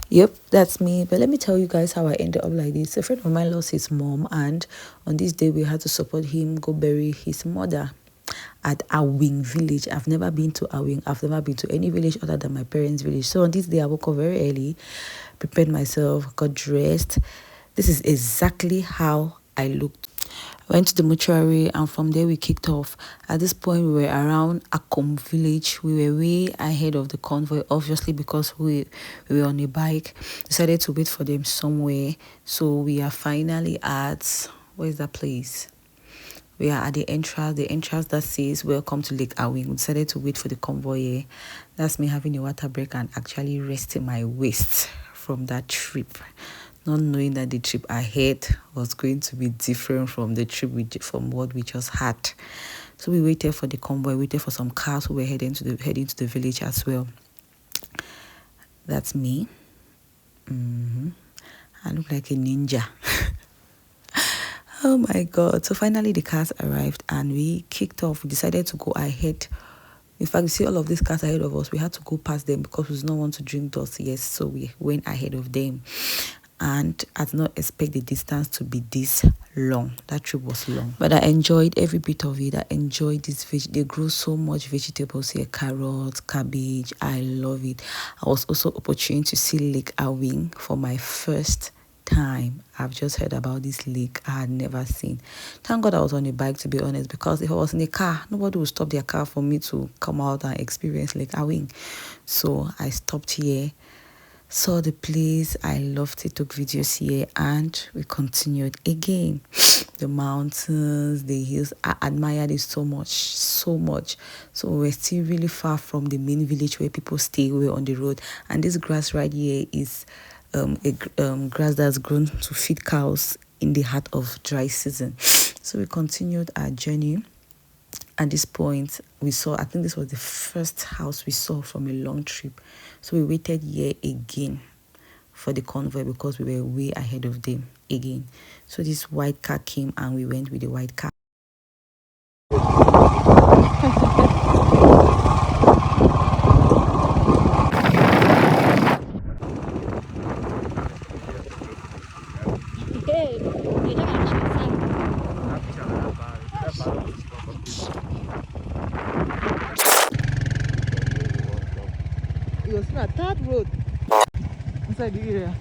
Yep, that's me. But let me tell you guys how I ended up like this. A friend of mine lost his mom, and on this day we had to support him go bury his mother at Awing village. I've never been to Awing. I've never been to any village other than my parents' village. So on this day I woke up very early, prepared myself, got dressed. This is exactly how I looked. Went to the mortuary, and from there we kicked off. At this point we were around Akom village. We were way ahead of the convoy, obviously, because we were on a bike. Decided to wait for them somewhere. So we are finally at, where's that place? We are at the entrance that says welcome to Lake Awin. We decided to wait for the convoy here. That's me having a water break and actually resting my waist from that trip, not knowing that the trip ahead was going to be different from the trip from what we just had. So we waited for the convoy, waited for some cars who were heading to the village as well. That's me. I look like a ninja. Oh my god. So finally the cars arrived and we kicked off. We decided to go ahead. In fact, you see all of these cars ahead of us. We had to go past them because we did not want to drink dust. Yes, so we went ahead of them. And I did not expect the distance to be this long. That trip was long, but I enjoyed every bit of it. I enjoyed this they grow so much vegetables here, carrots, cabbage. I love it. I was also opportunity to see Lake Awin for my first time. I've just heard about this lake I had never seen. Thank God I was on a bike, to be honest, because if I was in a car, nobody would stop their car for me to come out and experience Lake Awin. So I stopped here, saw the place. I loved it, took videos here, and we continued again. The mountains, the hills, I admired it so much. So we're still really far from the main village where people stay. We're on the road, and this grass right here is grass that's grown to feed cows in the heart of dry season. So we continued our journey. At this point, we saw, I think this was the first house we saw from a long trip. So we waited here again for the convoy because we were way ahead of them again. So this white car came and we went with the white car. It was not that road inside the area.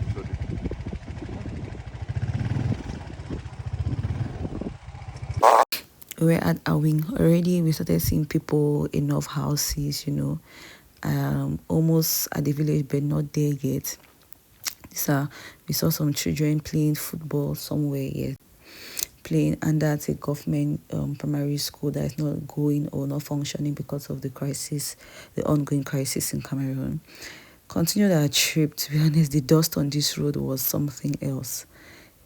We were at Awing already. We started seeing people, enough houses, almost at the village, but not there yet. So we saw some children playing football somewhere here, playing, and that's a government primary school that is not going or not functioning because of the crisis, the ongoing crisis in Cameroon. Continued our trip. To be honest, the dust on this road was something else.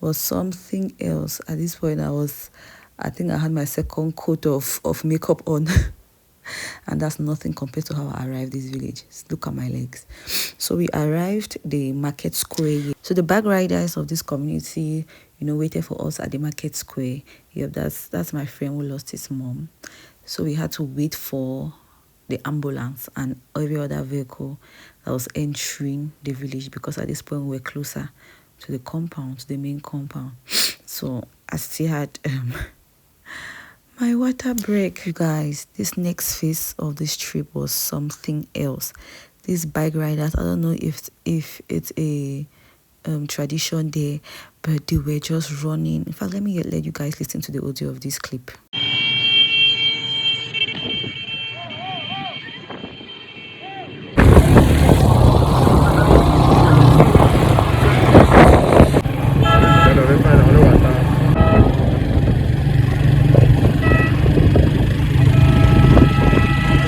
It was something else. At this point, I think I had my second coat of makeup on. And that's nothing compared to how I arrived this village. Look at my legs. So we arrived the market square. So the bag riders of this community, waited for us at the market square. Yep, that's my friend who lost his mom. So we had to wait for the ambulance and every other vehicle that was entering the village, because at this point we were closer to the compound, to the main compound. So I still had my water break. You guys, this next phase of this trip was something else. These bike riders, I don't know if it's a tradition there, but they were just running. In fact, let you guys listen to the audio of this clip.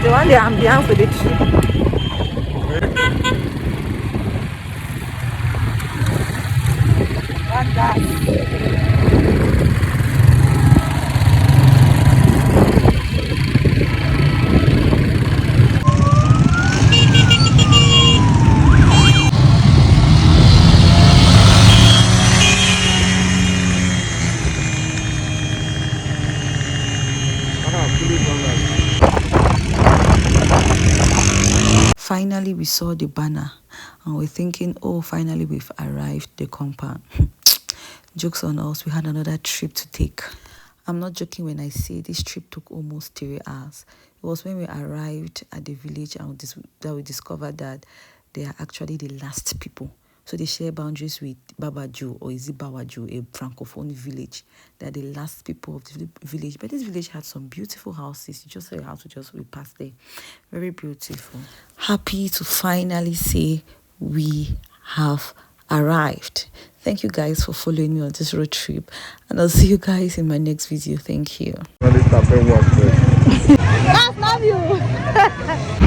The one the ambiance with the trip. Finally, we saw the banner and we're thinking, oh, finally we've arrived the compound. Jokes on us, we had another trip to take. I'm not joking when I say this trip took almost 3 hours. It was when we arrived at the village and that we discovered that they are actually the last people. So they share boundaries with Babaju, or is it Bawaju, a francophone village. They're the last people of the village. But this village had some beautiful houses. You just saw a house, we passed there. Very beautiful. Happy to finally say we have arrived. Thank you guys for following me on this road trip, and I'll see you guys in my next video. Thank you. That's love you.